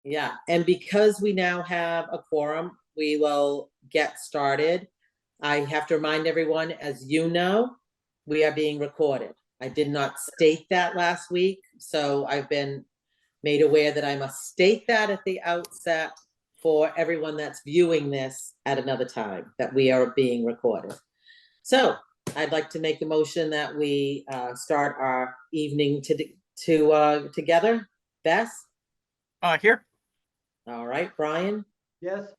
Yeah, and because we now have a quorum, we will get started. I have to remind everyone, as you know, we are being recorded. I did not state that last week, so I've been made aware that I must state that at the outset for everyone that's viewing this at another time, that we are being recorded. So I'd like to make a motion that we start our evening together. Bess? Here. All right, Brian? Yes.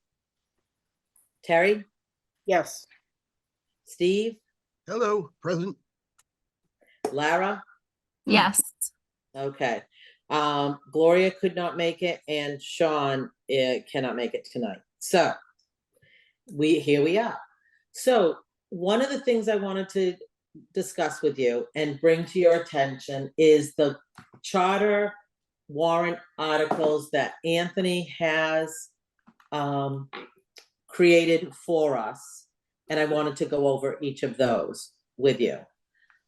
Terry? Yes. Steve? Hello, present. Lara? Yes. Okay. Gloria could not make it, and Sean cannot make it tonight. So here we are. So one of the things I wanted to discuss with you and bring to your attention is the charter warrant articles that Anthony has created for us. And I wanted to go over each of those with you.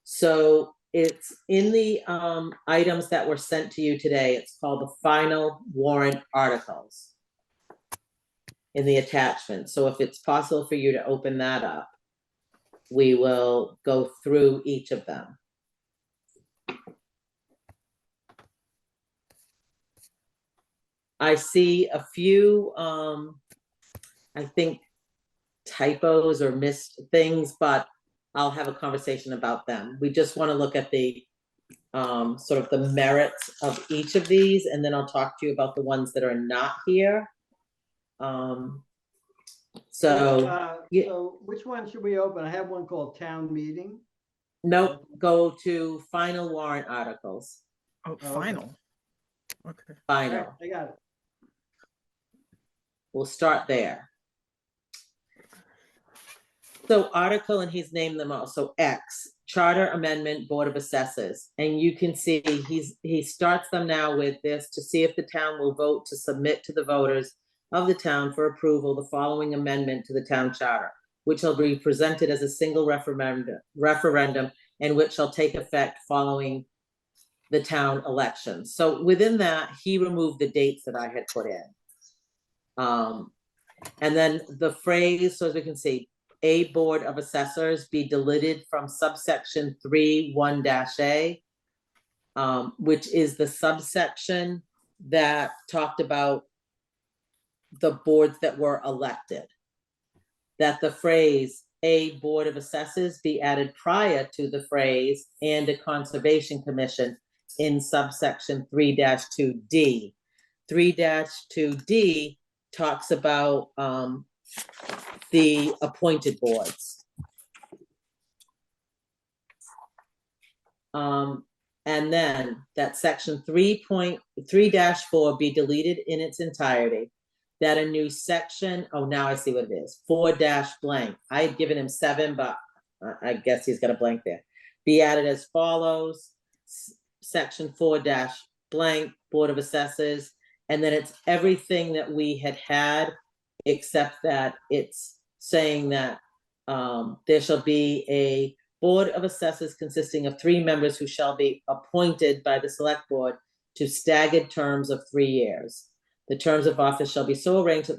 So it's in the items that were sent to you today. It's called the final warrant articles in the attachment. So if it's possible for you to open that up, we will go through each of them. I see a few, I think, typos or missed things, but I'll have a conversation about them. We just want to look at the sort of the merits of each of these, and then I'll talk to you about the ones that are not here. So which one should we open? I have one called town meeting. Nope, go to final warrant articles. Oh, final. Okay. All Final. right, I got it. We'll start there. So article, and he's named them all. So X, Charter Amendment Board of Assessors. And you can see he starts them now with this: to see if the town will vote to submit to the voters of the town for approval the following amendment to the town charter, which shall be presented as a single referendum and which shall take effect following the town election. So within that, he removed the dates that I had put in. And then the phrase, so as we can see, a Board of Assessors be deleted from subsection 3(1)(a), which is the subsection that talked about the boards that were elected. That the phrase a Board of Assessors be added prior to the phrase and a Conservation Commission in subsection 3-2D. 3-2D talks about the appointed boards. And then that section 3.3-4 be deleted in its entirety. That a new section, oh, now I see what it is, 4-blank. I had given him 7, but I guess he's got a blank there. Be added as follows: section 4-blank, Board of Assessors. And then it's everything that we had, except that it's saying that there shall be a Board of Assessors consisting of 3 members who shall be appointed by the Select Board to staggered terms of 3 years. The terms of office shall be so arranged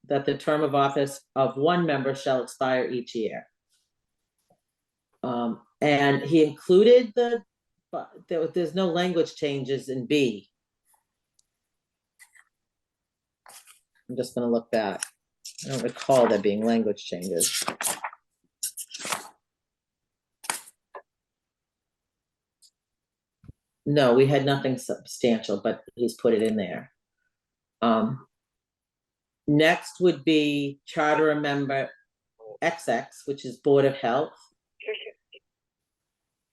that the term of office of 1 member shall expire each year. And he included there's no language changes in B. I'm just going to look back. I don't recall there being language changes. No, we had nothing substantial, but he's put it in there. Next would be Charter Amendment XX, which is Board of Health.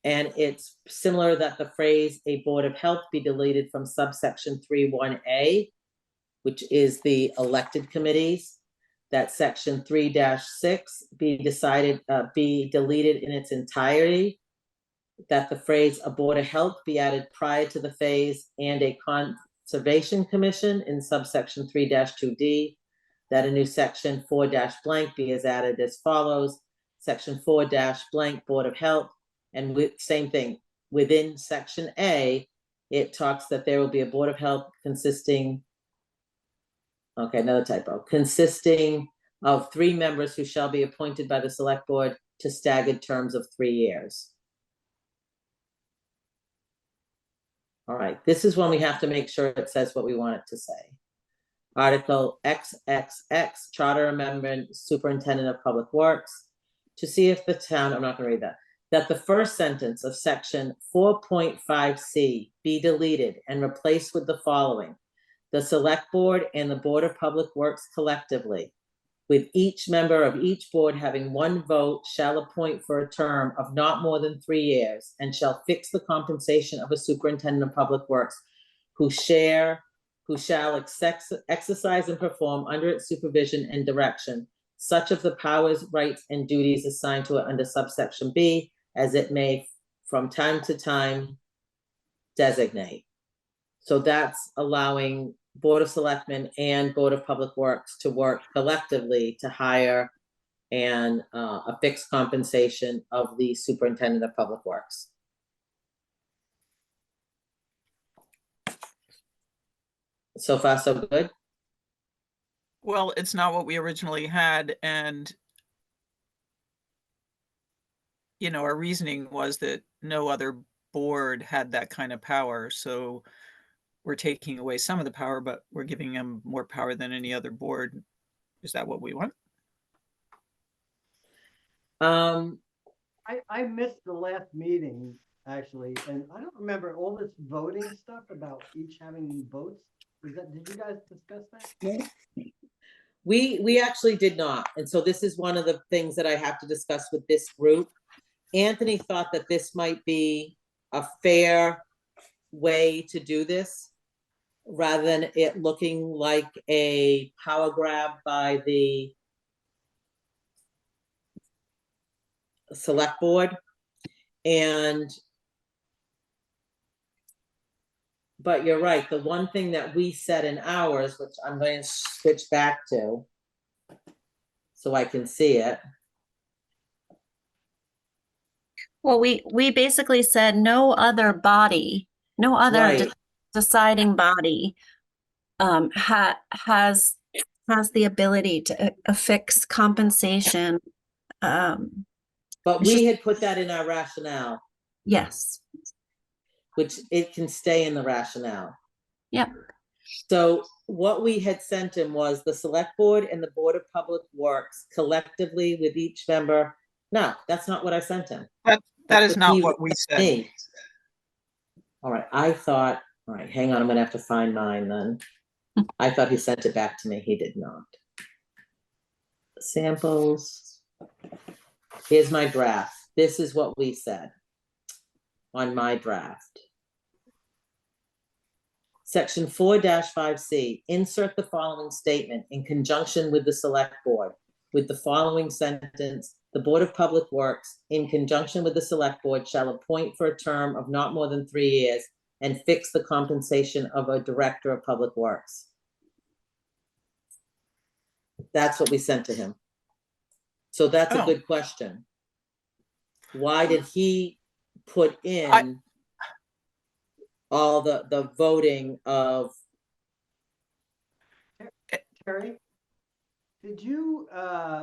And it's similar that the phrase a Board of Health be deleted from subsection 3(1)(a), which is the elected committees. That section 3-6 be deleted in its entirety. That the phrase a Board of Health be added prior to the phase and a Conservation Commission in subsection 3-2D. That a new section 4-blank be added as follows: section 4-blank, Board of Health. And same thing, within section A, it talks that there will be a Board of Health consisting Okay, another typo, consisting of 3 members who shall be appointed by the select board to staggered terms of 3 years. All right, this is when we have to make sure it says what we want it to say. Article XXX, Charter Amendment, Superintendent of Public Works, to see if the town, I'm not gonna read that the first sentence of section 4.5C be deleted and replaced with the following. The Select Board and the Board of Public Works collectively, with each member of each board having 1 vote, shall appoint for a term of not more than 3 years and shall fix the compensation of a superintendent of public works who shall exercise and perform under its supervision and direction such of the powers, rights, and duties assigned to it under subsection B as it may from time to time designate. So that's allowing Board of Selectmen and Board of Public Works to work collectively to hire and a fixed compensation of the Superintendent of Public Works. So far, so good? Well, it's not what we originally had, and you know, our reasoning was that no other board had that kind of power, so we're taking away some of the power, but we're giving them more power than any other board. Is that what we want? I missed the last meeting, actually, and I don't remember all this voting stuff about each having votes. Did you guys discuss that? We actually did not. And so this is one of the things that I have to discuss with this group. Anthony thought that this might be a fair way to do this, rather than it looking like a power grab by the select board. But you're right, the one thing that we said in ours, which I'm going to switch back to so I can see it. Well, we basically said no other body, no other Right. deciding body has the ability to affix compensation. But we had put that in our rationale, Yes. which it can stay in the rationale. Yep. So what we had sent him was the select board and the Board of Public Works collectively with each member. No, that's not what I sent him. That is not he what we sent said. me. All right, I thought, all right, hang on, I'm gonna have to find mine then. I thought he sent it back to me, he did not. Samples. Here's my draft. This is what we said on my draft. Section 4-5C, insert the following statement in conjunction with the select board with the following sentence. The Board of Public Works, in conjunction with the select board, shall appoint for a term of not more than 3 years and fix the compensation of a director of public works. That's what we sent to him. So that's a good question. Why did he put in all the voting of? Terry, did you,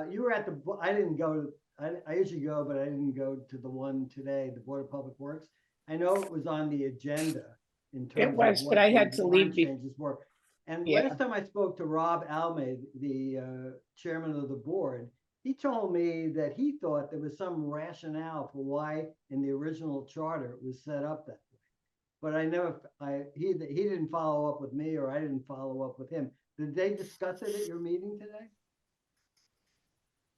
you were at the, I didn't go, I usually go, but I didn't go to the one today, the Board of Public Works. I know it was on the agenda in terms It was, of but I had to leave. changes were. And Yeah. last time I spoke to Rob Almeida, the chairman of the board, he told me that he thought there was some rationale for why in the original charter it was set up that way. But he didn't follow up with me, or I didn't follow up with him. Did they discuss it at your meeting today?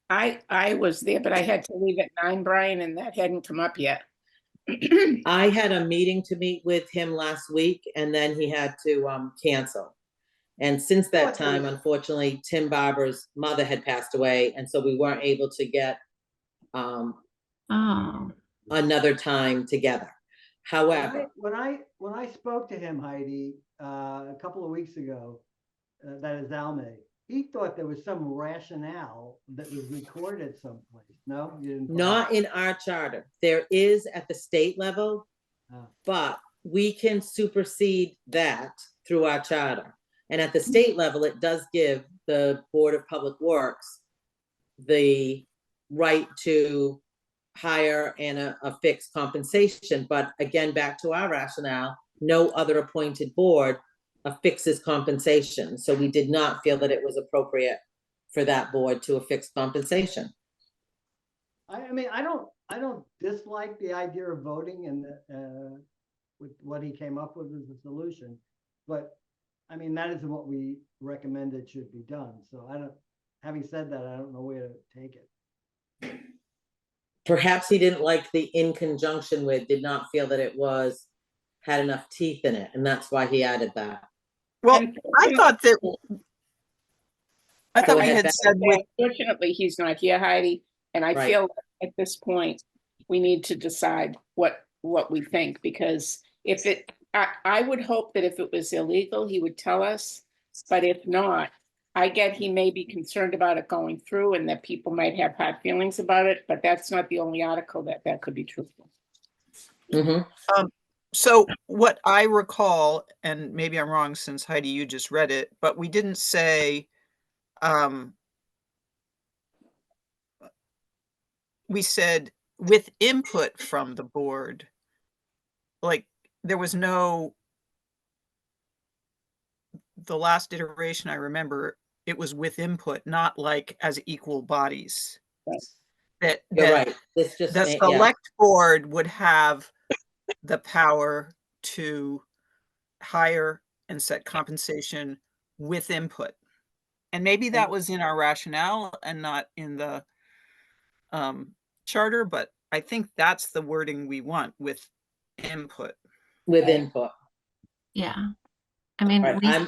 I was there, but I had to leave at 9, Brian, and that hadn't come up yet. I had a meeting to meet with him last week and then he had to cancel. And since that time, unfortunately, Tim Barber's mother had passed away. And so we weren't able to get another time together. However, when I spoke to him, Heidi, a couple of weeks ago, that is Almeida, he thought there was some rationale that was recorded someplace. No, you didn't. not in our charter. There is at the state level, but we can supersede that through our charter. And at the state level, it does give the Board of Public Works the right to hire and a fixed compensation. But again, back to our rationale, no other appointed board affixes compensation. So we did not feel that it was appropriate for that board to affix compensation. I mean, I don't dislike the idea of voting and, with what he came up with as a solution. But, I mean, that isn't what we recommended should be done. So having said that, I don't know where to take it. Perhaps he didn't like the in conjunction with, did not feel that it had enough teeth in it, and that's why he added that. Well, And- I thought that, I Go thought we ahead, had Beth. said with, Fortunately, he's not here, Heidi, and I Right. feel at this point, we need to decide what we think, because if it, I would hope that if it was illegal, he would tell us, but if not, I get he may be concerned about it going through and that people might have hard feelings about it, but that's not the only article that could be truthful. Mhm. so what I recall, and maybe I'm wrong since Heidi, you just read it, but we didn't say, we said with input from the board. Like, there was no, the last iteration I remember, it was with input, not like as equal bodies. Right. That, You're that right. This just, the yeah, select board would have the power to hire and set compensation with input. And maybe that was in our rationale and not in the charter, but I think that's the wording we want, with input. with Right. input. Yeah. I mean, Right,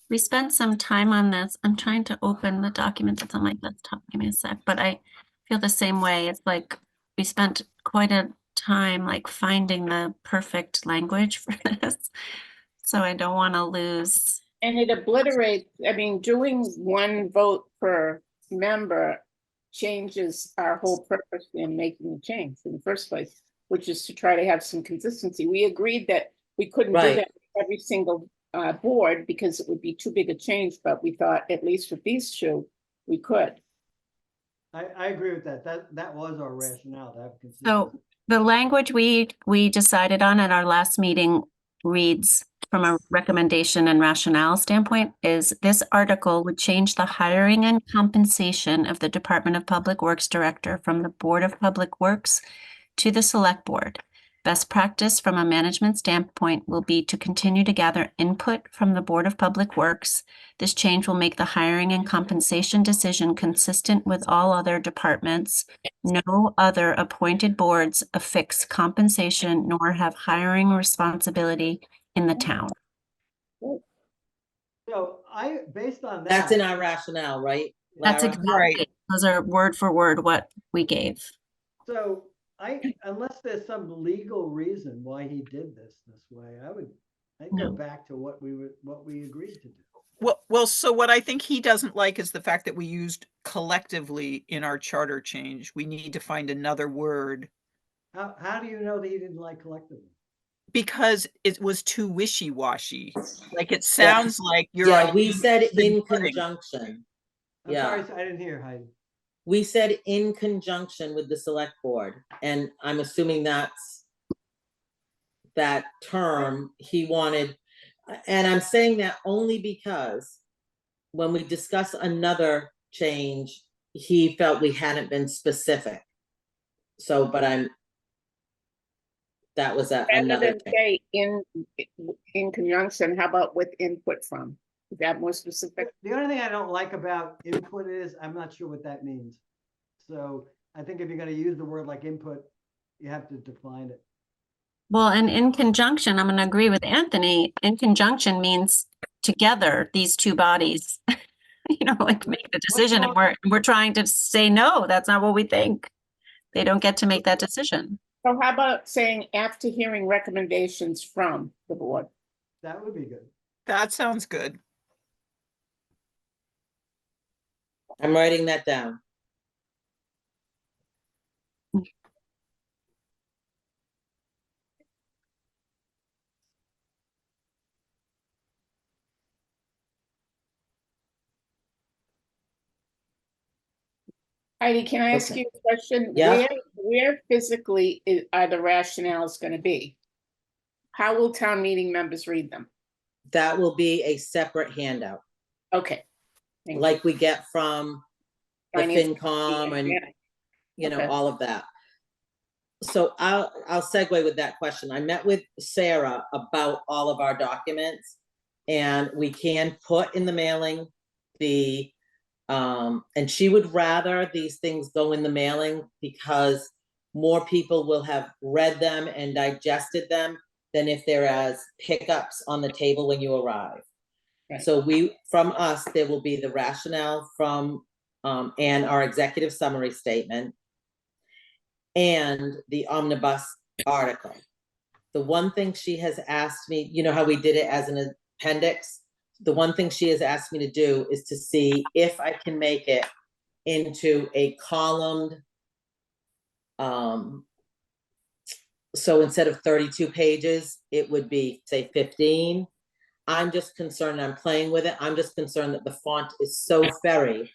we spent some time on this. I'm trying to open the document that's on my desktop. Give me a sec, but I feel the same way. It's like we spent quite a time like finding the perfect language for this. So I don't want to lose. And it obliterates, I mean, doing one vote per member changes our whole purpose in making the change in the first place, which is to try to have some consistency. We agreed that we couldn't do Right. that with every single board because it would be too big a change, but we thought at least with these two, we could. I agree with that. That was our rationale to have So consistency. the language we decided on at our last meeting reads, from a recommendation and rationale standpoint, is this article would change the hiring and compensation of the Department of Public Works Director from the Board of Public Works to the Select Board. Best practice from a management standpoint will be to continue to gather input from the Board of Public Works. This change will make the hiring and compensation decision consistent with all other departments. No other appointed boards affix compensation nor have hiring responsibility in the town. So based on that. That's in our rationale, right? That's Lara? exactly, those are word for word what we gave. So unless there's some legal reason why he did this way, I'd go No. back to what we agreed to do. Well, so what I think he doesn't like is the fact that we used collectively in our charter change. We need to find another word How do you know that he didn't like collectively? because it was too wishy-washy. Like, it sounds like you're Yeah, on we said in even footing. conjunction. I'm Yeah. sorry, I didn't hear, Heidi. We said in conjunction with the select board, and I'm assuming that's that term he wanted. And I'm saying that only because when we discuss another change, he felt we hadn't been specific. So, but that was Rather another than thing. say in conjunction, how about with input from? Is that more specific? The only thing I don't like about input is I'm not sure what that means. So I think if you're going to use the word like input, you have to define it. Well, and in conjunction, I'm going to agree with Anthony. In conjunction means together, these two bodies, like make the decision. And we're trying to say, no, that's not what we think. They don't get to make that decision. So how about saying after hearing recommendations from the board? That would be good. That sounds good. I'm writing that down. Heidi, can I ask Okay. you a question? Yeah. Where physically are the rationales gonna be? How will town meeting members read them? That will be a separate handout, Okay. Thank you. like we get from the Finance FinCom and, Yeah. Okay. all of that. So I'll segue with that question. I met with Sarah about all of our documents, and we can put in the mailing the, and she would rather these things go in the mailing because more people will have read them and digested them than if they're as pickups on the table when you arrive. Right. So from us, there will be the rationale from, and our executive summary statement and the omnibus article. The one thing she has asked me, you know how we did it as an appendix? The one thing she has asked me to do is to see if I can make it into a columned, so instead of 32 pages, it would be, say, 15. I'm just concerned, I'm playing with it. I'm just concerned that the font is so fairy,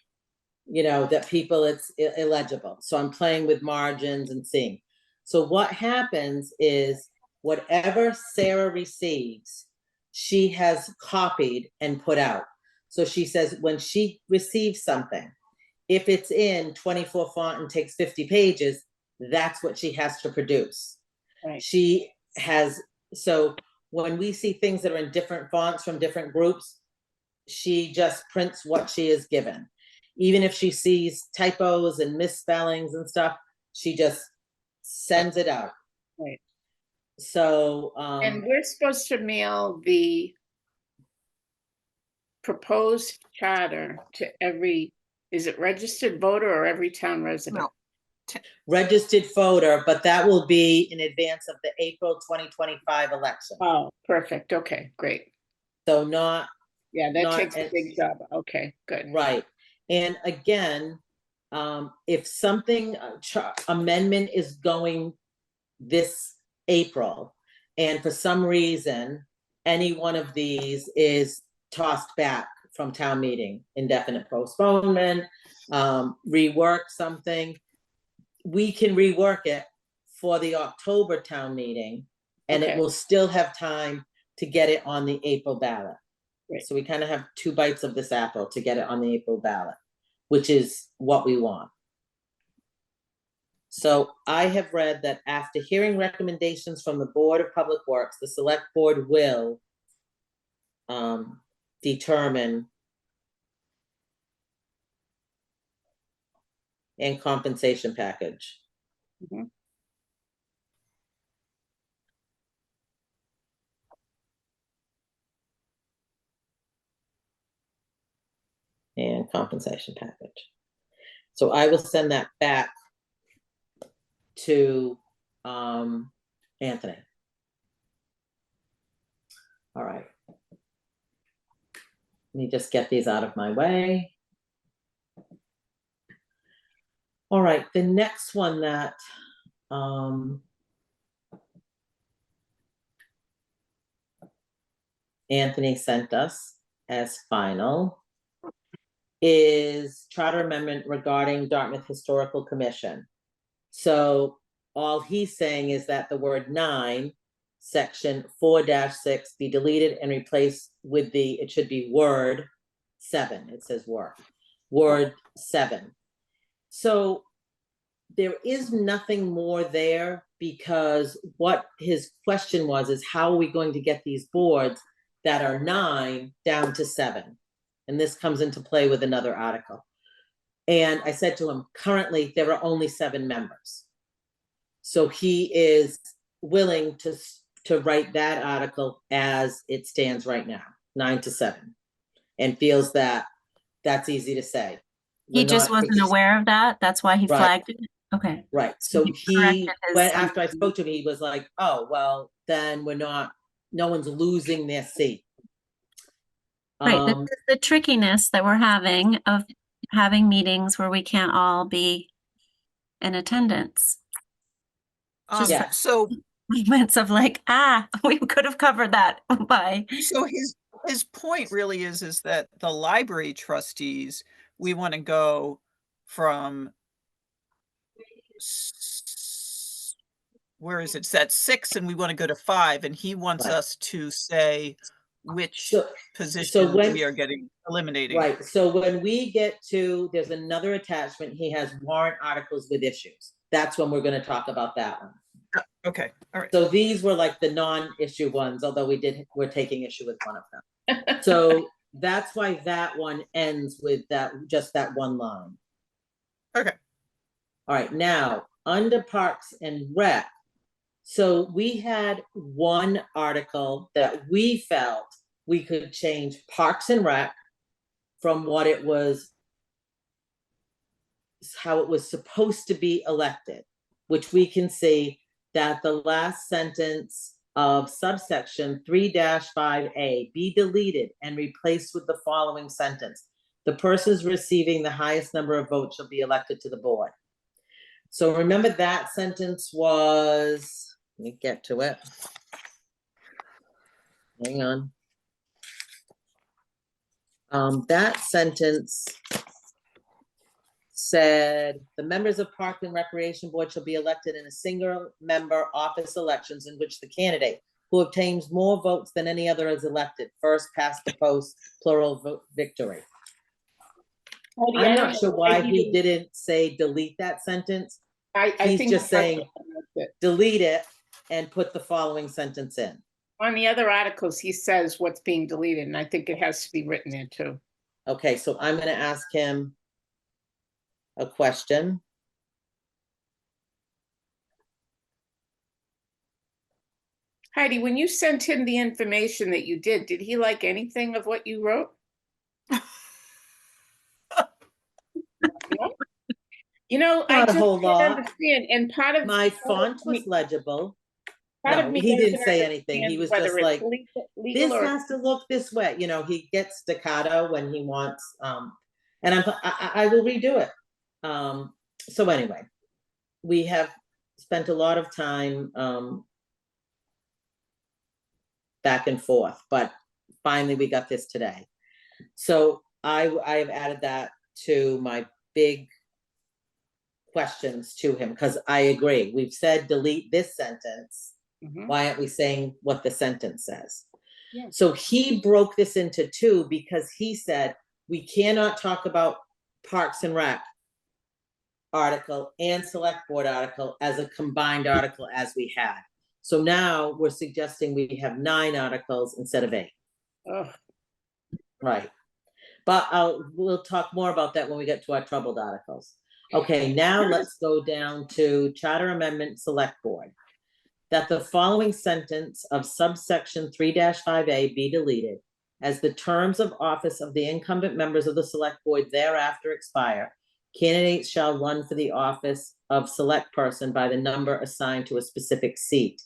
that people, it's illegible. So I'm playing with margins and seeing. So what happens is whatever Sarah receives, she has copied and put out. So she says when she receives something, if it's in 24 font and takes 50 pages, that's what she has to produce. Right. So when we see things that are in different fonts from different groups, she just prints what she is given. Even if she sees typos and misspellings and stuff, she just sends it out. Right. So, And we're supposed to mail the proposed charter to is it registered voter or every town resident? No. registered voter, but that will be in advance of the April 2025 election. Oh, perfect. Okay, great. So not, Yeah, that Not takes a as- big job. Okay, good. right. And again, if something, amendment is going this April, and for some reason, any one of these is tossed back from town meeting, indefinite postponement, rework something, we can rework it for the October town meeting, and it Okay. will still have time to get it on the April ballot. Great. So we kind of have 2 bites of this apple to get it on the April ballot, which is what we want. So I have read that after hearing recommendations from the Board of Public Works, the Select Board will determine and compensation package. Mhm. And compensation package. So I will send that back to Anthony. All right. Let me just get these out of my way. All right, the next one that Anthony sent us as final is charter amendment regarding Dartmouth Historical Commission. So all he's saying is that the word 9, section 4-6 be deleted and replaced with it should be word 7. It says word 7. So there is nothing more there, because what his question was is how are we going to get these boards that are 9 down to 7? And this comes into play with another article. And I said to him, currently there are only 7 members. So he is willing to write that article as it stands right now, 9 to 7, and feels that that's easy to say. He just wasn't aware of that. That's why he Right. flagged it. Okay. Right, so He he, corrected his after I understanding. spoke to him, he was like, oh, well, then no one's losing their seat. Right, this is the trickiness that we're having of having meetings where we can't all be in attendance. Yeah. So Moments of like, we could have covered that by. So his point really is that the library trustees, we want to go from where is it? It's at 6 and we want to go to 5 and he wants Right. us to say which So, position when- we are getting eliminating. right, so when we get to, there's another attachment, he has warrant articles with issues. That's when we're gonna talk about that one. Okay, all right. So these were like the non-issue ones, although we're taking issue with one of them. So that's why that one ends with that, just that one line. Okay. All right, now, under Parks and Rec, so we had one article that we felt we could change Parks and Rec from what it was, how it was supposed to be elected, which we can see that the last sentence of subsection 3-5A be deleted and replaced with the following sentence. The persons receiving the highest number of votes shall be elected to the board. So remember that sentence was, let me get to it. Hang on. That sentence said, the members of Park and Recreation Board shall be elected in a single member office elections in which the candidate who obtains more votes than any other is elected, first past the post, plural vote victory. Heidi, I'm I don't not know sure why why he didn't say delete that sentence. I he's think just that's saying- it. Delete it and put the following sentence in. On the other articles, he says what's being deleted, and I think it has to be written there too. Okay, so I'm gonna ask him a question. Heidi, when you sent him the information that you did he like anything of what you wrote? No? You know, I Not a just whole don't lot. understand, and part of. My part of font was me- legible. part of No, me he didn't doesn't say anything. He understand was whether just it's like, legal this or. has to look this way, you know, he gets staccato when he wants, and I will redo it. So anyway, we have spent a lot of time, back and forth, but finally we got this today. So I have added that to my big questions to him, because I agree, we've said delete this sentence. Mhm. Why aren't we saying what the sentence says? Yeah. So he broke this into two because he said, we cannot talk about Parks and Rec article and select board article as a combined article as we had. So now we're suggesting we have 9 articles instead of 8. Ugh. Right. But we'll talk more about that when we get to our troubled articles. Okay, now let's go down to Charter Amendment Select Board. That the following sentence of subsection 3-5A be deleted, as the terms of office of the incumbent members of the Select Board thereafter expire. Candidates shall run for the office of select person by the number assigned to a specific seat.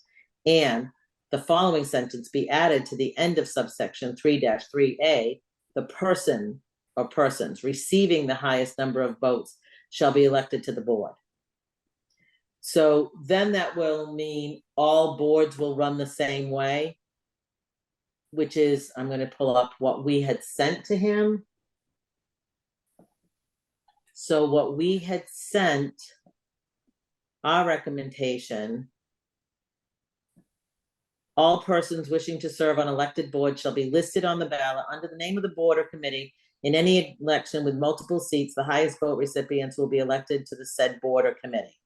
And the following sentence be added to the end of subsection 3-3A, the person or persons receiving the highest number of votes shall be elected to the board. So then that will mean all boards will run the same way, which is, I'm gonna pull up what we had sent to him. So what we had sent, our recommendation, all persons wishing to serve on elected boards shall be listed on the ballot under the name of the board or committee. In any election with multiple seats, the highest vote recipients will be elected to the said board or committee.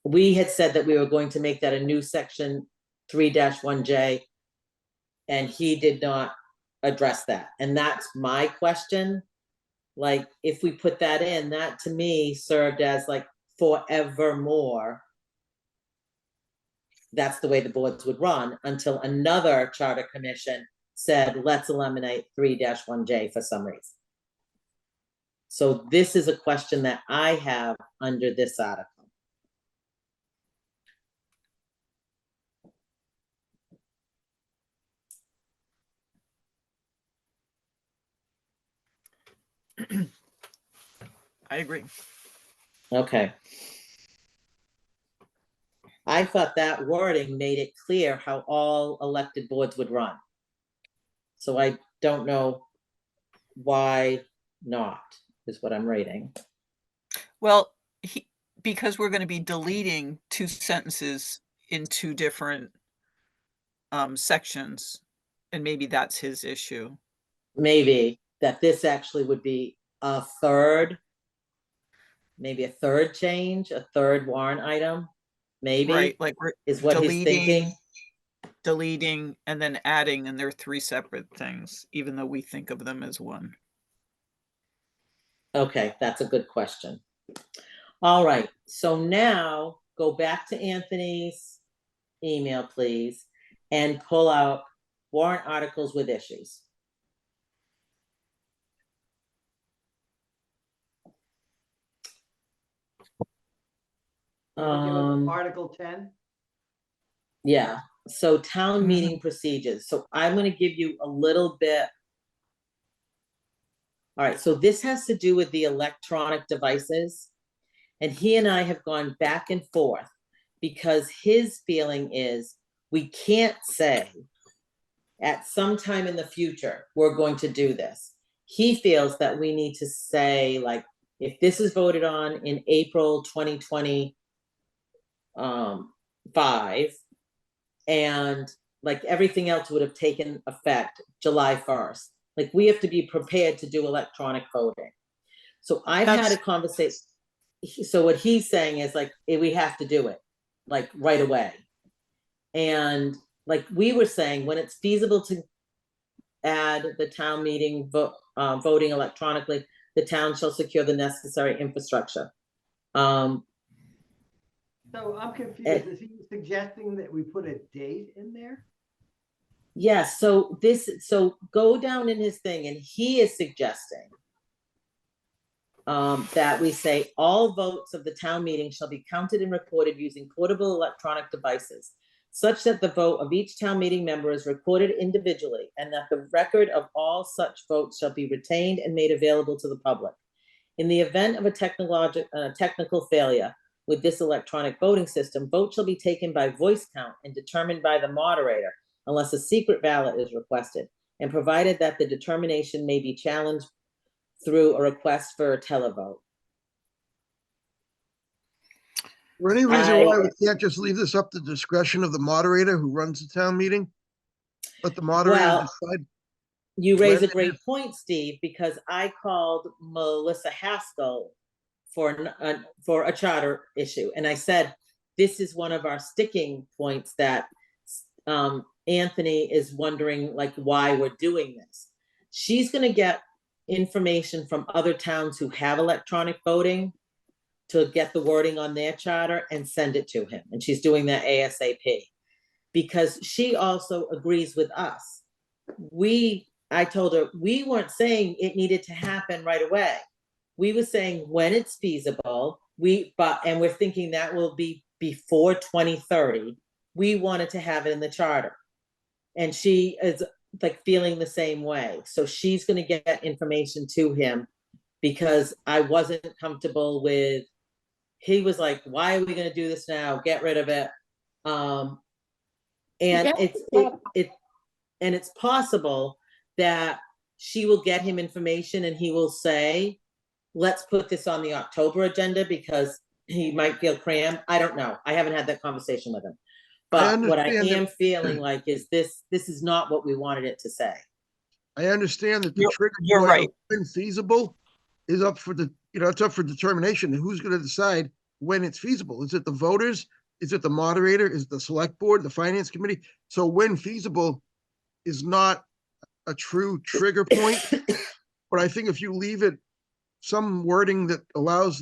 We had said that we were going to make that a new section 3-1J, and he did not address that. And that's my question. Like, if we put that in, that to me served as like forevermore. That's the way the boards would run until another charter commission said, let's eliminate 3-1J for some reason. So this is a question that I have under this article. I agree. Okay. I thought that wording made it clear how all elected boards would run. So I don't know why not, is what I'm reading. Well, because we're gonna be deleting 2 sentences in 2 different sections, and maybe that's his issue. Maybe that this actually would be a third, maybe a third change, a third warrant item, maybe, Right, like we're is what he's thinking. deleting, and then adding, and they're 3 separate things, even though we think of them as one. Okay, that's a good question. All right, so now go back to Anthony's email, please, and pull out warrant articles with issues. Article 10. Yeah, so town Mhm. meeting procedures. So I'm gonna give you a little bit. All right, so this has to do with the electronic devices. And he and I have gone back and forth because his feeling is we can't say at some time in the future, we're going to do this. He feels that we need to say, like, if this is voted on in April 2025, and like everything else would have taken effect July 1st. Like we have to be prepared to do electronic voting. So I've had a That's- conversation. So what he's saying is like, we have to do it like right away. And like we were saying, when it's feasible to add the town meeting voting electronically, the town shall secure the necessary infrastructure. So I'm confused. Eh. Is he suggesting that we put a date in there? Yes, so go down in his thing, and he is suggesting that we say all votes of the town meeting shall be counted and recorded using portable electronic devices, such that the vote of each town meeting member is recorded individually, and that the record of all such votes shall be retained and made available to the public. In the event of a technical failure with this electronic voting system, votes shall be taken by voice count and determined by the moderator unless a secret ballot is requested, and provided that the determination may be challenged through a request for a televote. For any reason why we can't just leave this up to discretion of the moderator who runs the town meeting? Let the moderator Well, decide. You raise a When- great point, Steve, because I called Melissa Haskell for a charter issue, and I said, this is one of our sticking points that Anthony is wondering like why we're doing this. She's gonna get information from other towns who have electronic voting to get the wording on their charter and send it to him, and she's doing that ASAP. Because she also agrees with us. I told her, we weren't saying it needed to happen right away. We were saying when it's feasible, and we're thinking that will be before 2030. We wanted to have it in the charter. And she is like feeling the same way. So she's gonna get information to him because I wasn't comfortable with, he was like, why are we gonna do this now? Get rid of it. And Yeah. it's possible that she will get him information and he will say, let's put this on the October agenda because he might feel crammed. I don't know. I haven't had that conversation with him. But what I understand am that- feeling like is this is not what we wanted it to say. I understand that the trigger you're point of right. when feasible is up for it's up for determination. And who's going to decide when it's feasible? Is it the voters? Is it the moderator? Is it the select board, the finance committee? So when feasible is not a true trigger point. But I think if you leave it some wording that allows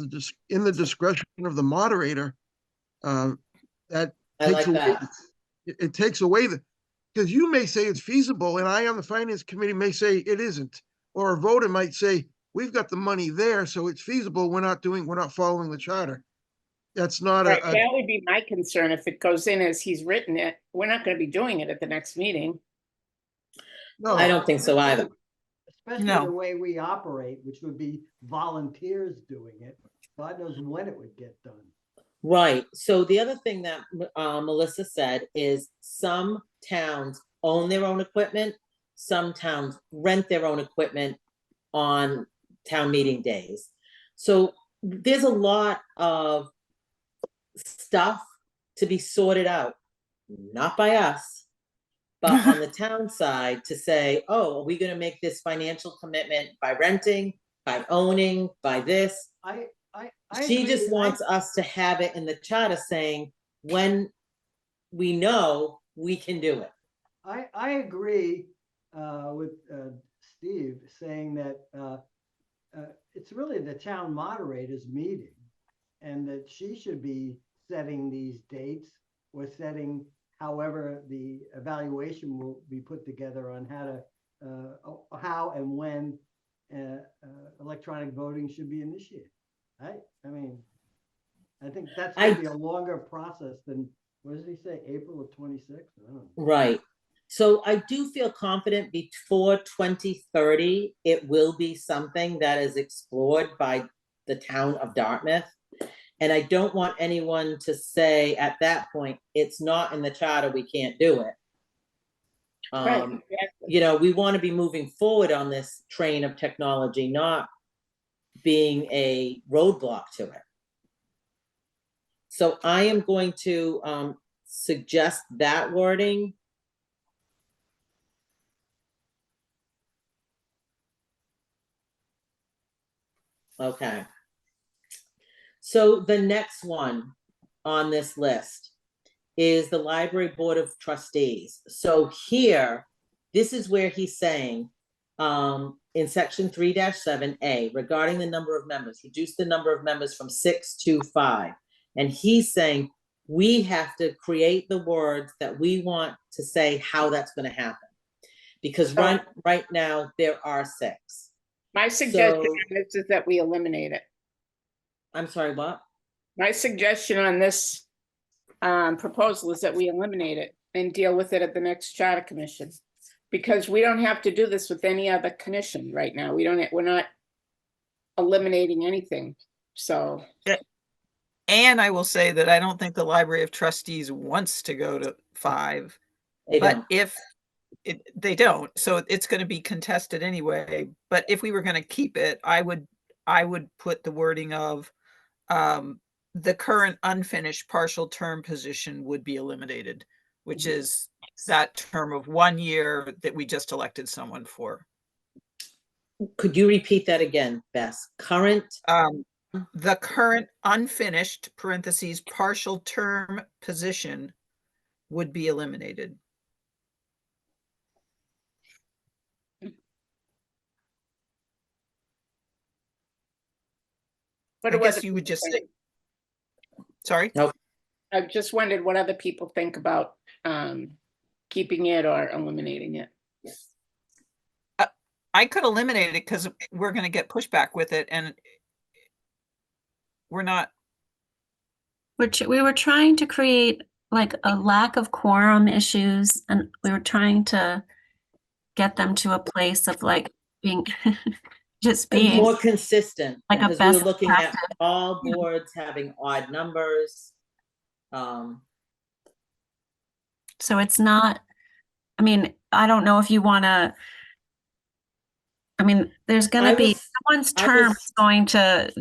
in the discretion of the moderator, that I like takes away, that. it takes away because you may say it's feasible and I on the finance committee may say it isn't, or a voter might say, we've got the money there, so it's feasible. We're not following the charter. That's not Right, that would be my concern if it goes in as he's written it. We're not gonna be doing it at the next meeting. no. I don't think so either. Especially No. the way we operate, which would be volunteers doing it. God knows when it would get done. Right. So the other thing that Melissa said is some towns own their own equipment. Some towns rent their own equipment on town meeting days. So there's a lot of stuff to be sorted out, not by us, but on the town side to say, oh, are we gonna make this financial commitment by renting, by owning, by this? I She agree. just wants us to have it in the charter saying, when we know we can do it. I agree with Steve saying that it's really the town moderator's meeting, and that she should be setting these dates or setting however the evaluation will be put together on how and when electronic voting should be initiated. I mean, I think that's going to be a longer process than, what does he say, April of 26th? I don't know. Right. So I do feel confident before 2030, it will be something that is explored by the town of Dartmouth. And I don't want anyone to say at that point, it's not in the charter, we can't do it. Right, exactly. You know, we want to be moving forward on this train of technology, not being a roadblock to it. So I am going to suggest that wording. Okay. So the next one on this list is the Library Board of Trustees. So here, this is where he's saying, in section 3-7A, regarding the number of members, reduce the number of members from 6 to 5. And he's saying, we have to create the words that we want to say how that's gonna happen. Because right now, there are 6. My suggestion So- on this is that we eliminate it. I'm sorry, what? My suggestion on this proposal is that we eliminate it and deal with it at the next charter commission. Because we don't have to do this with any other commission right now. We're not eliminating anything, so. And I will say that I don't think the Library of Trustees wants to go to 5. They But don't. if they don't, so it's going to be contested anyway. But if we were going to keep it, I would put the wording of the current unfinished partial term position would be eliminated, which is that term of 1 year that we just elected someone for. Could you repeat that again, Bess? Current, The current unfinished parentheses partial term position would be eliminated. What I do guess other you would people just think? say, sorry? I just wondered what other people think about keeping it or eliminating it. I could eliminate it because we're going to get pushback with it, and we're not. We were trying to create like a lack of quorum issues, and we were trying to get them to a place of like being just being more consistent. like a Because we were best looking at practice. all boards having odd numbers. So it's not, I mean, I don't know if you want to, I mean, there's going I to be, was- someone's I term was- is going to,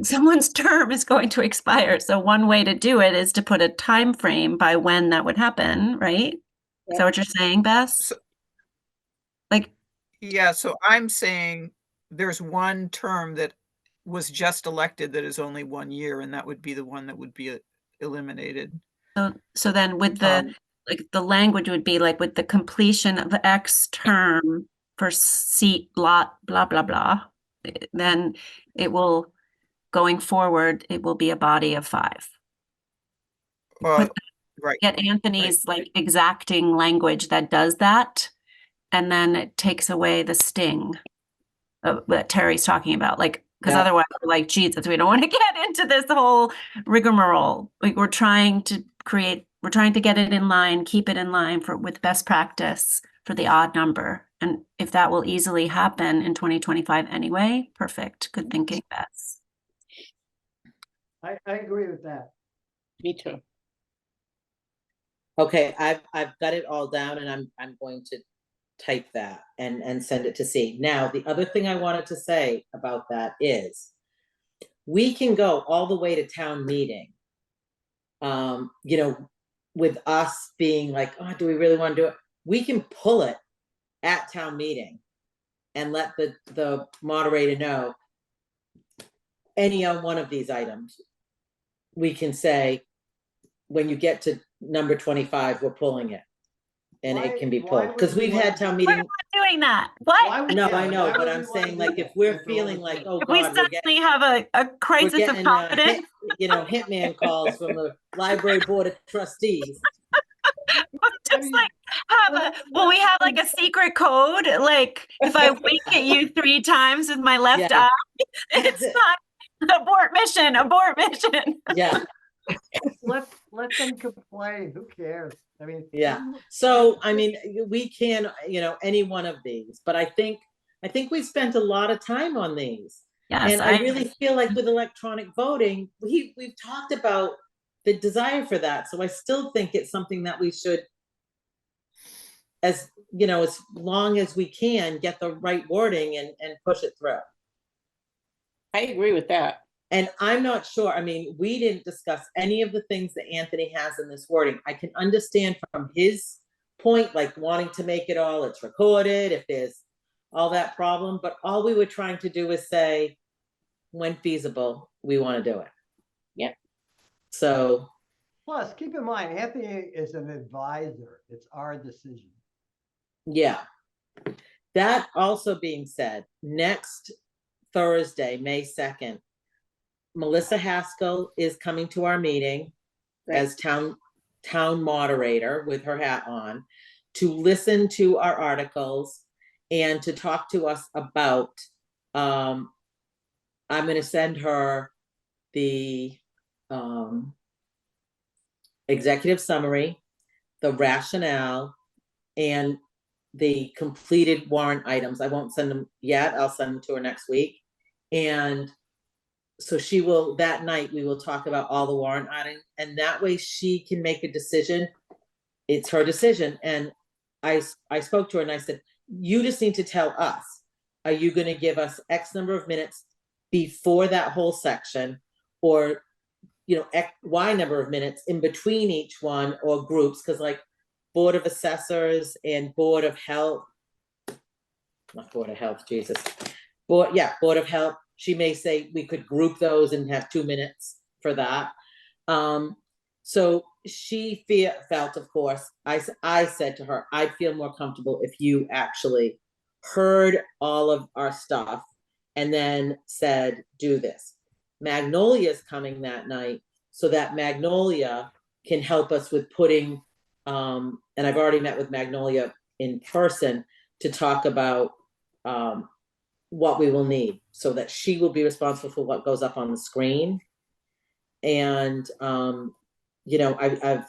someone's term is going to expire. So one way to do it is to put a time frame by when that would happen, right? Is that what you're saying, Bess? So- Like, Yeah, so I'm saying there's one term that was just elected that is only 1 year, and that would be the one that would be eliminated. so then with the, like the language would be like with the completion of X term for seat lot, blah, blah, blah, then it will, going forward, it will be a body of 5. Right. Get Anthony's like exacting language that does that, and then it takes away the sting that Terry's talking about. Like, because Yeah. otherwise, we're like, Jesus, we don't want to get into this whole rigmarole. Like, we're trying to get it in line, keep it in line with best practice for the odd number. And if that will easily happen in 2025 anyway, perfect. Good thinking, Bess. I agree with that. Me too. Okay, I've got it all down, and I'm going to type that and send it to C. Now, the other thing I wanted to say about that is we can go all the way to town meeting you know, with us being like, oh, do we really want to do it? We can pull it at town meeting and let the moderator know any on one of these items. We can say, when you get to number 25, we're pulling it. And Why- it can be why pulled, would because we we've wanna had town do- We're meeting. not doing that. Why What? would- No, yeah, I know, why but would I'm we wanna saying do like, that if we're after all feeling this like, work? oh We God, we're getting, suddenly have a we're crisis of getting, confidence. hitman calls from the library board of trustees. Just like we have like a secret code. Like if I wink at you 3 times with my left Yeah. eye, it's not abort mission, abort mission. Yeah, Let them complain, who cares? I mean. yeah. So, I mean, we can, any one of these, but I think we spent a lot of time on these. Yes, And I really feel like with electronic voting, we've talked about the desire for that. So I still think it's something that we should, as long as we can, get the right wording and push it through. I agree with that. And I'm not sure, I mean, we didn't discuss any of the things that Anthony has in this wording. I can understand from his point, like wanting to make it all, it's recorded, if there's all that problem, but all we were trying to do is say, when feasible, we want to do it. Yeah. So, Plus, keep in mind, Anthony is an advisor. It's our decision. yeah. That also being said, next Thursday, May 2nd, Melissa Haskell is coming to our meeting as town moderator with her hat on to listen to our articles and to talk to us about, I'm going to send her the executive summary, the rationale, and the completed warrant items. I won't send them yet. I'll send them to her next week. And so she will, that night, we will talk about all the warrant items, and that way she can make a decision. It's her decision. And I spoke to her and I said, you just need to tell us, are you going to give us X number of minutes before that whole section, or, X, Y number of minutes in between each one, or groups? Because like Board of Assessors and Board of Health, not Board of Health, Jesus. Board of Health, she may say we could group those and have 2 minutes for that. So she felt, of course, I said to her, I'd feel more comfortable if you actually heard all of our stuff and then said, do this. Magnolia's coming that night, so that Magnolia can help us with putting, and I've already met with Magnolia in person to talk about what we will need, so that she will be responsible for what goes up on the screen. And I've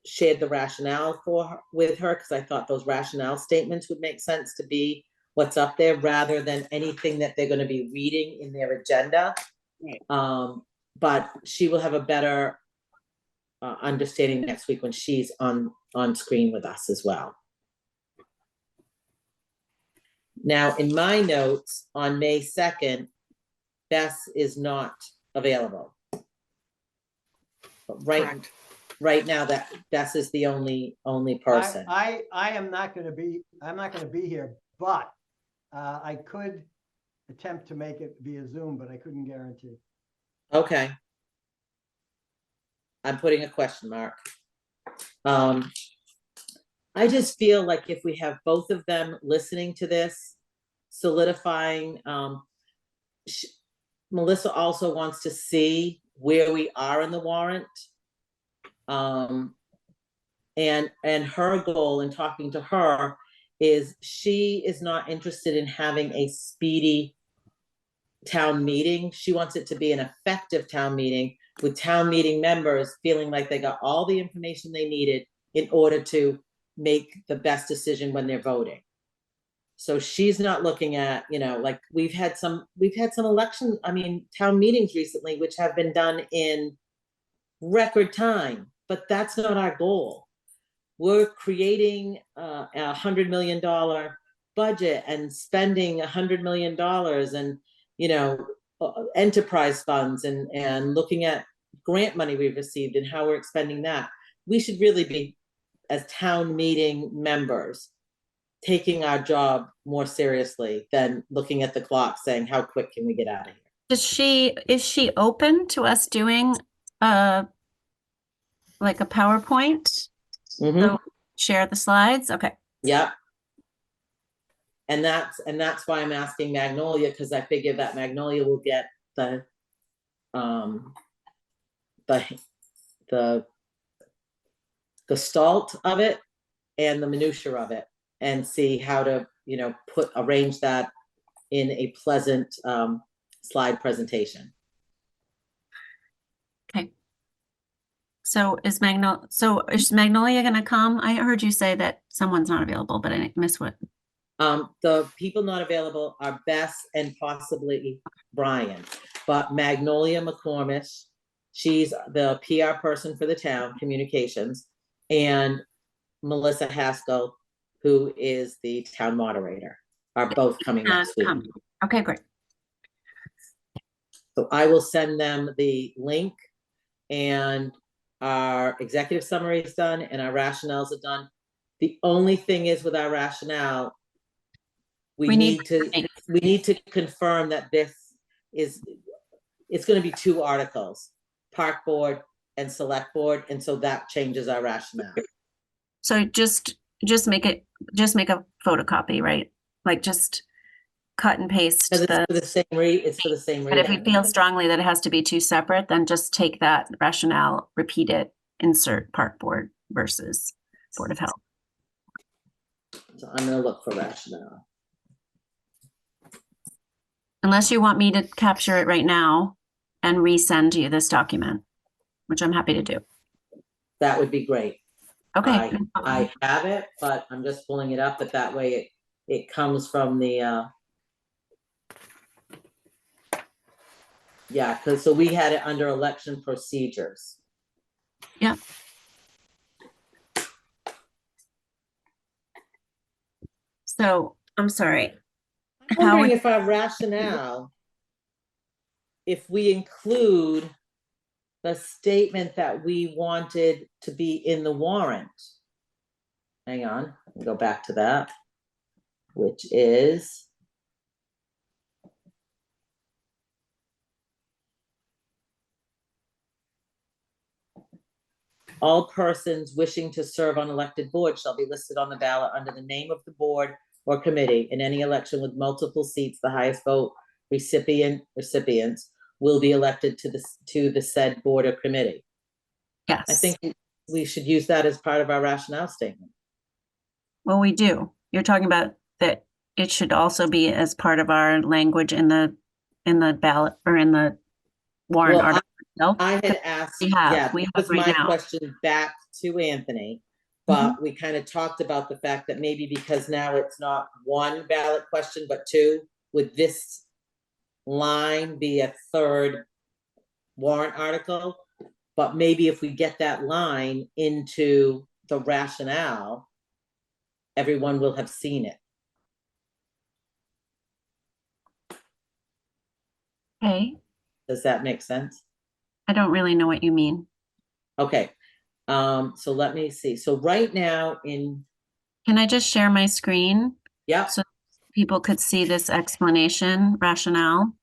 shared the rationale with her, because I thought those rationale statements would make sense to be what's up there rather than anything that they're going to be reading in their agenda. Right. But she will have a better understanding next week when she's on screen with us as well. Now, in my notes on May 2nd, Bess is not available. But right now, that Bess is the only person. I am not going to be, I'm not going to be here, but I could attempt to make it via Zoom, but I couldn't guarantee. Okay. I'm putting a question mark. I just feel like if we have both of them listening to this, solidifying, Melissa also wants to see where we are in the warrant. And her goal in talking to her is she is not interested in having a speedy town meeting. She wants it to be an effective town meeting with town meeting members feeling like they got all the information they needed in order to make the best decision when they're voting. So she's not looking at, like we've had some elections, town meetings recently, which have been done in record time, but that's not our goal. We're creating a $100 million budget and spending $100 million and, enterprise funds and looking at grant money we've received and how we're expending that. We should really be, as town meeting members, taking our job more seriously than looking at the clock saying, how quick can we get out of here? Is she open to us doing like a PowerPoint? Mhm. So share the slides? Okay. Yep. And that's why I'm asking Magnolia, because I figure that Magnolia will get the gestalt of it and the minutia of it, and see how to, arrange that in a pleasant slide presentation. Okay. So is Magnolia gonna come? I heard you say that someone's not available, but I didn't miss what. The people not available are Bess and possibly Brian, but Magnolia McCormish, she's the PR person for the town, communications, and Melissa Haskell, who is the town moderator, are both coming next week. Okay, great. So I will send them the link, and our executive summary is done and our rationales are done. The only thing is with our rationale, we need to confirm that it's gonna be 2 articles, park board and select board, and so that changes our rationale. So just make a photocopy, right? Like just cut and paste Because the. it's for the same But if you reading. feel strongly that it has to be 2 separate, then just take that rationale, repeat it, insert park board versus Board of Health. So I'm gonna look for rationale. Unless you want me to capture it right now and resend you this document, which I'm happy to do. That would be great. Okay. I have it, but I'm just pulling it up, but that way it comes from the, yeah, because so we had it under election procedures. Yeah. So I'm sorry. I'm wondering if our rationale, if we include the statement that we wanted to be in the warrant. Hang on, I'll go back to that, which is all persons wishing to serve on elected boards shall be listed on the ballot under the name of the board or committee. In any election with multiple seats, the highest vote recipients will be elected to the said board or committee. Yes. I think we should use that as part of our rationale statement. Well, we do. You're talking about that it should also be as part of our language in the ballot or in the warrant Well, article itself. I had asked, We have that was right my now. question back to Anthony, but we kind of talked about the fact that maybe because now it's not 1 ballot question, but 2, would this line be a 3rd warrant article? But maybe if we get that line into the rationale, everyone will have seen it. Okay. Does that make sense? I don't really know what you mean. Okay, so let me see. So right now Can I just share my screen yeah, so people could see this explanation rationale?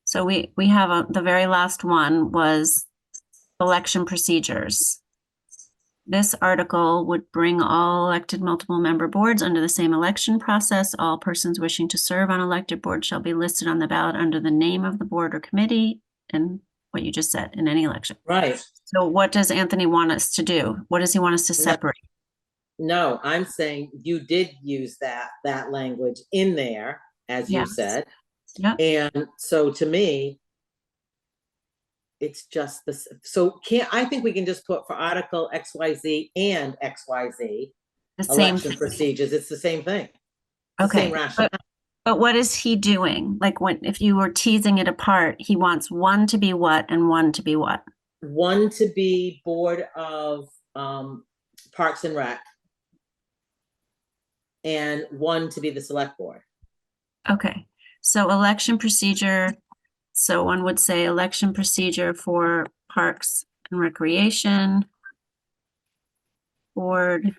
So we have the very last one was election procedures. This article would bring all elected multiple member boards under the same election process. All persons wishing to serve on elected boards shall be listed on the ballot under the name of the board or committee and what you just said in any election. right. So what does Anthony want us to do? What does he want us to separate? No, I'm saying you did use that language in there, as you Yes. said. Yep. And so to me, it's just this, so I think we can just put for Article XYZ and XYZ, The same election thing. procedures, it's the same thing. It's the Okay. same rationale. But what is he doing? Like if you were teasing it apart, he wants 1 to be what and 1 to be what? 1 to be Board of Parks and Rec, and 1 to be the Select Board. Okay. So election procedure So one would say election procedure for Parks and Recreation Board,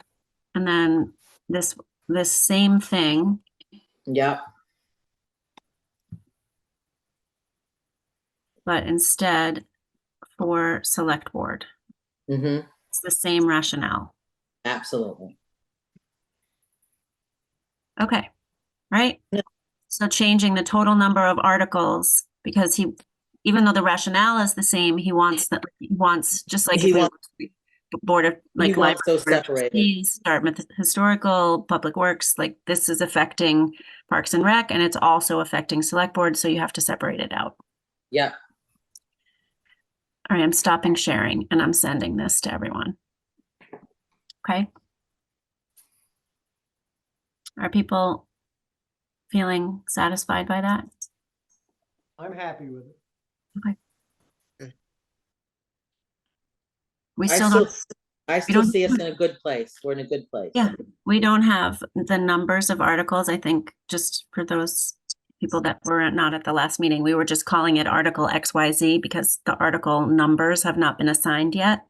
and then this same thing, Yep, but instead for Select Board. mm-hmm, It's the same rationale. absolutely. Okay, right? Yeah. So changing the total number of articles, because even though the rationale is the same, he wants just like He if we wants, Board of, he like wants those Library of separated. Trustees, Dartmouth Historical, Public Works, like this is affecting Parks and Rec, and it's also affecting Select Board, so you have to separate it out. Yep, All right, I'm stopping sharing and I'm sending this to everyone. Okay? Are people feeling satisfied by that? I'm happy with it. We I still still, don't, I still don't- see us in a good place. We're in a good place. Yeah. we don't have the numbers of articles. I think just for those people that were not at the last meeting, we were just calling it Article XYZ because the article numbers have not been assigned yet.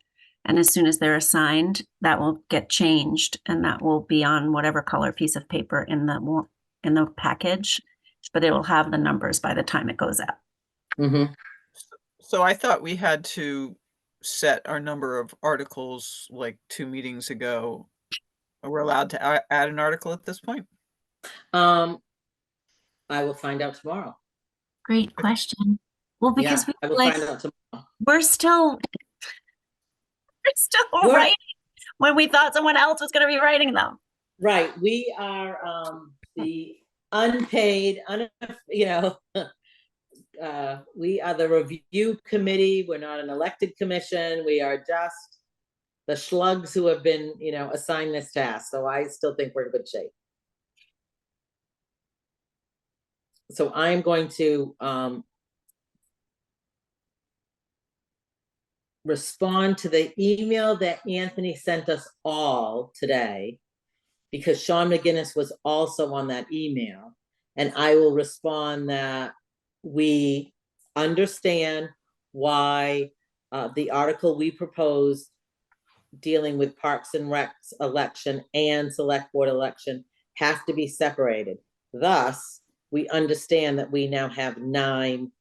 And as soon as they're assigned, that will get changed and that will be on whatever color piece of paper in the package, but it will have the numbers by the time it goes out. Mm-hmm. So I thought we had to set our number of articles like 2 meetings ago. Are we allowed to add an article at this point? I will find out tomorrow. Great question. Well, Yeah, because I will find out tomorrow. we're still We're- writing when we thought someone else was going to be writing them. Right, we are, the unpaid, we are the review committee. We're not an elected commission. We are just the slugs who have been, assigned this task. So I still think we're in good shape. So I'm going to, respond to the email that Anthony sent us all today, because Sean McGinnis was also on that email. And I will respond that we understand why the article we proposed dealing with Parks and Recs election and Select Board election have to be separated. Thus, we understand that we now have 9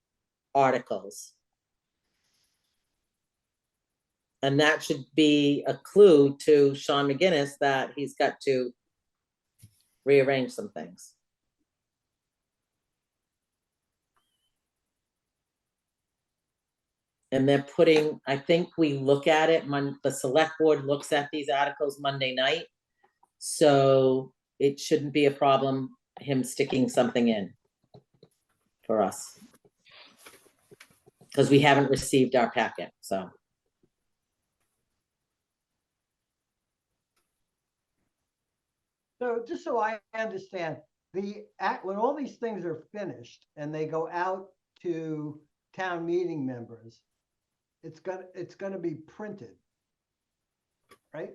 articles. And that should be a clue to Sean McGinnis that he's got to rearrange some things. And they're putting, I think we look at it, the select board looks at these articles Monday night. So it shouldn't be a problem, him sticking something in for us. Because we haven't received our packet, so. So just so I understand, when all these things are finished and they go out to town meeting members, it's gonna be printed, right?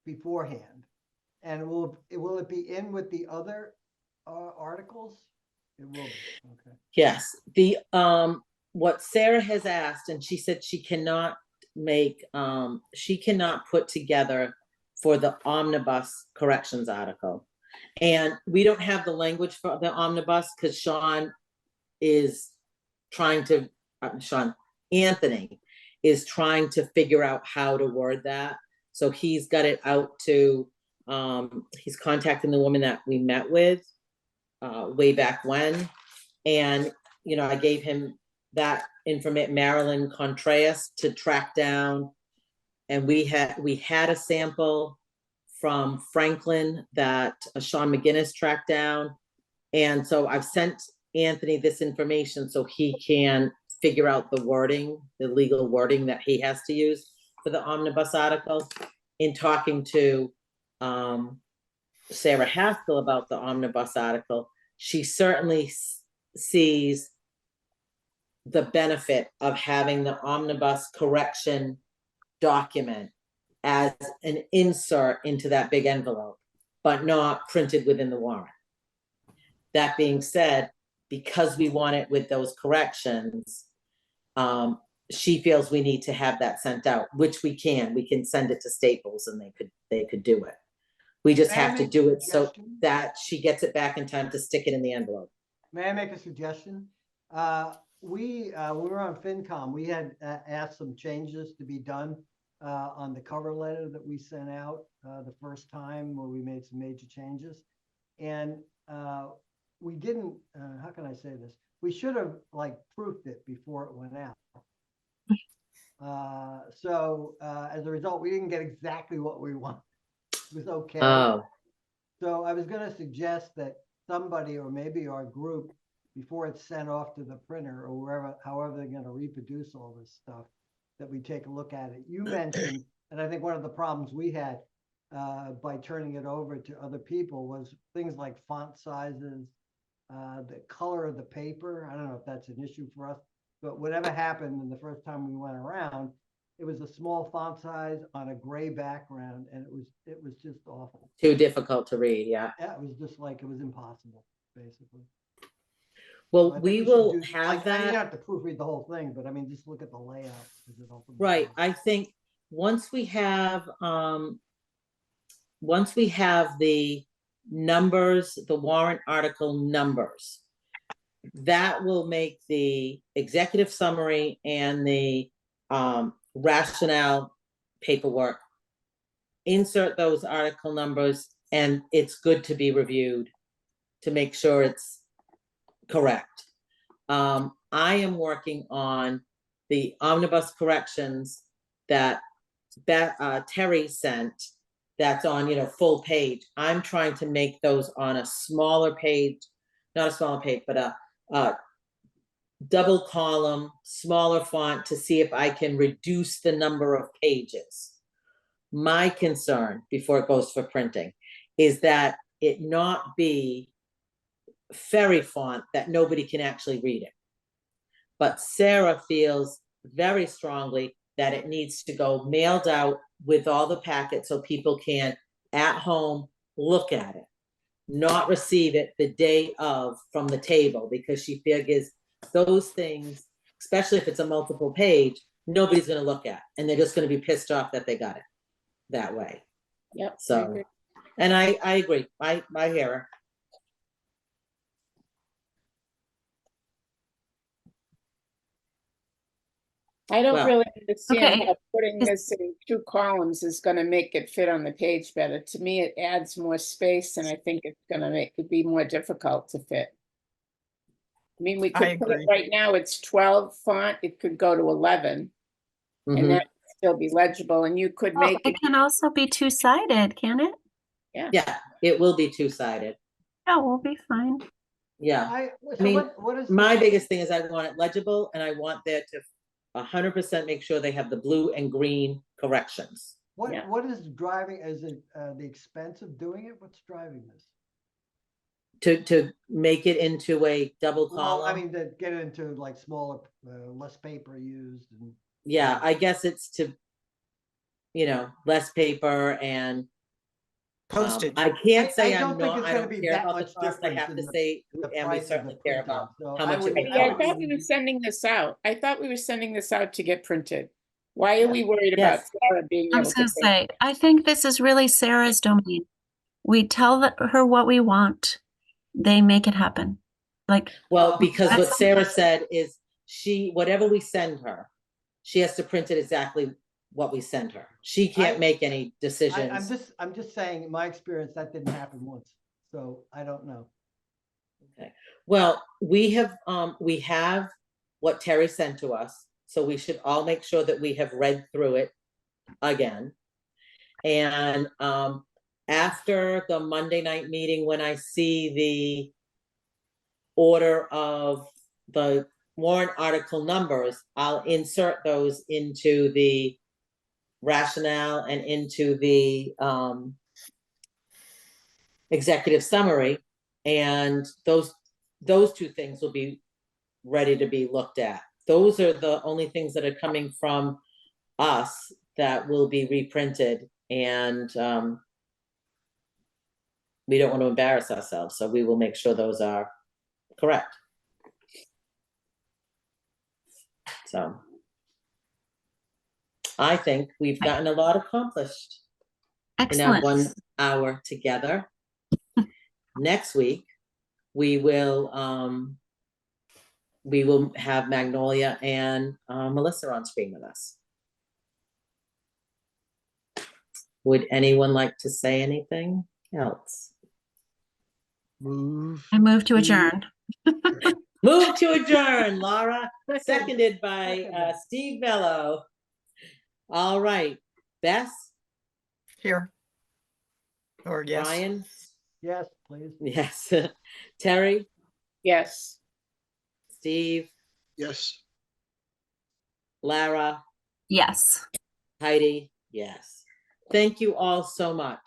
Beforehand. And will it be in with the other articles? It will be, okay. Yes, what Sarah has asked, and she said she cannot put together for the omnibus corrections article. And we don't have the language for the omnibus because Anthony is trying to figure out how to word that. So he's got it out to, he's contacting the woman that we met with way back when. And, I gave him that information, Marilyn Contreras, to track down. And we had a sample from Franklin that Sean McGinnis tracked down. And so I've sent Anthony this information so he can figure out the wording, the legal wording that he has to use for the omnibus article. In talking to Sarah Haskell about the omnibus article, she certainly sees the benefit of having the omnibus correction document as an insert into that big envelope, but not printed within the warrant. That being said, because we want it with those corrections, she feels we need to have that sent out, which we can send it to Staples and they could do it. We just May I have to make a do it so suggestion? that she gets it back in time to stick it in the envelope. May I make a suggestion? We were on FinCom, we had asked some changes to be done on the cover letter that we sent out the first time where we made some major changes. And we didn't, how can I say this? We should have like proofed it before it went out. So as a result, we didn't get exactly what we wanted. It was okay. Oh, So I was gonna suggest that somebody, or maybe our group, before it's sent off to the printer or wherever, however they're gonna reproduce all this stuff, that we take a look at it. You mentioned, and I think one of the problems we had by turning it over to other people was things like font sizes, the color of the paper. I don't know if that's an issue for us, but whatever happened in the first time we went around, it was a small font size on a gray background, and it was just awful. too difficult to read, yeah. Yeah, it was just like, it was impossible, basically. So Well, I think we should will do- have like, I mean, you that. don't have to proofread the whole thing, but I mean, just look at the layout. 'Cause it opens Right, up. I think once we have the numbers, the warrant article numbers, that will make the executive summary and the rationale paperwork. Insert those article numbers, and it's good to be reviewed to make sure it's correct. I am working on the omnibus corrections that Terry sent. That's on, full page. I'm trying to make those on a smaller page, not a smaller page, but a double column, smaller font to see if I can reduce the number of pages. My concern before it goes for printing is that it not be fairy font that nobody can actually read it. But Sarah feels very strongly that it needs to go mailed out with all the packets so people can at home look at it, not receive it the day of from the table, because she figures those things, especially if it's a multiple page, nobody's gonna look at, and they're just gonna be pissed off that they got it that way. Yep. I So, agree. and I agree, I hear her. I don't Well, really understand okay. how putting Is- this in 2 columns is gonna make it fit on the page better. To me, it adds more space, and I think it's gonna make it be more difficult to fit. I mean, we I could put it, agree. right now, it's 12 font, it could go to 11, and mhm. that would still be legible, and you could Well, make it it, can also be two-sided, can it? Yeah, it will be two-sided, Yeah, we'll be fine. yeah. So mean, what is? My the- biggest thing is I want it legible, and I want there to 100% make sure they have the blue and green corrections. Yeah. What is driving, is it the expense of doing it? What's driving this? To make it into a double Well, I column, mean, to get it into like smaller, less paper used and. yeah, I guess it's to, less paper and Postage. I can't I say don't I'm think not, it's I gonna don't be care that about the much cost, I difference have in to the- say, the and we price of certainly the care printing, about so how I much it wouldn't- will yeah, I cost. thought we were sending this out. I thought we were sending this out to get printed. Why are we worried about Yes. Sarah being I able was to gonna print? say, I think this is really Sarah's domain. We tell her what we want, they make it happen. Like, Well, because what That's- Sarah said is whatever we send her, she has to print it exactly what we send her. She can't I- make any decisions. I'm just saying, in my experience, that didn't happen once, so I don't know. Well, we have what Terry sent to us, so we should all make sure that we have read through it again. And after the Monday night meeting, when I see the order of the warrant article numbers, I'll insert those into the rationale and into the executive summary. And those two things will be ready to be looked at. Those are the only things that are coming from us that will be reprinted, and we don't want to embarrass ourselves, so we will make sure those are correct. So I think we've gotten a lot accomplished in our Excellent. 1 hour together. Next week, we will have Magnolia and Melissa on screen with us. Would anyone like to say anything else? Move. I move to adjourn. Move to adjourn, Laura, Second. seconded by Second. Steve Bello. All right, Bess, Here. Or yes. Brian, Yes, please. yes, Terry, Yes. Steve, Yes. Lara, Yes. Heidi, yes. Thank you all so much.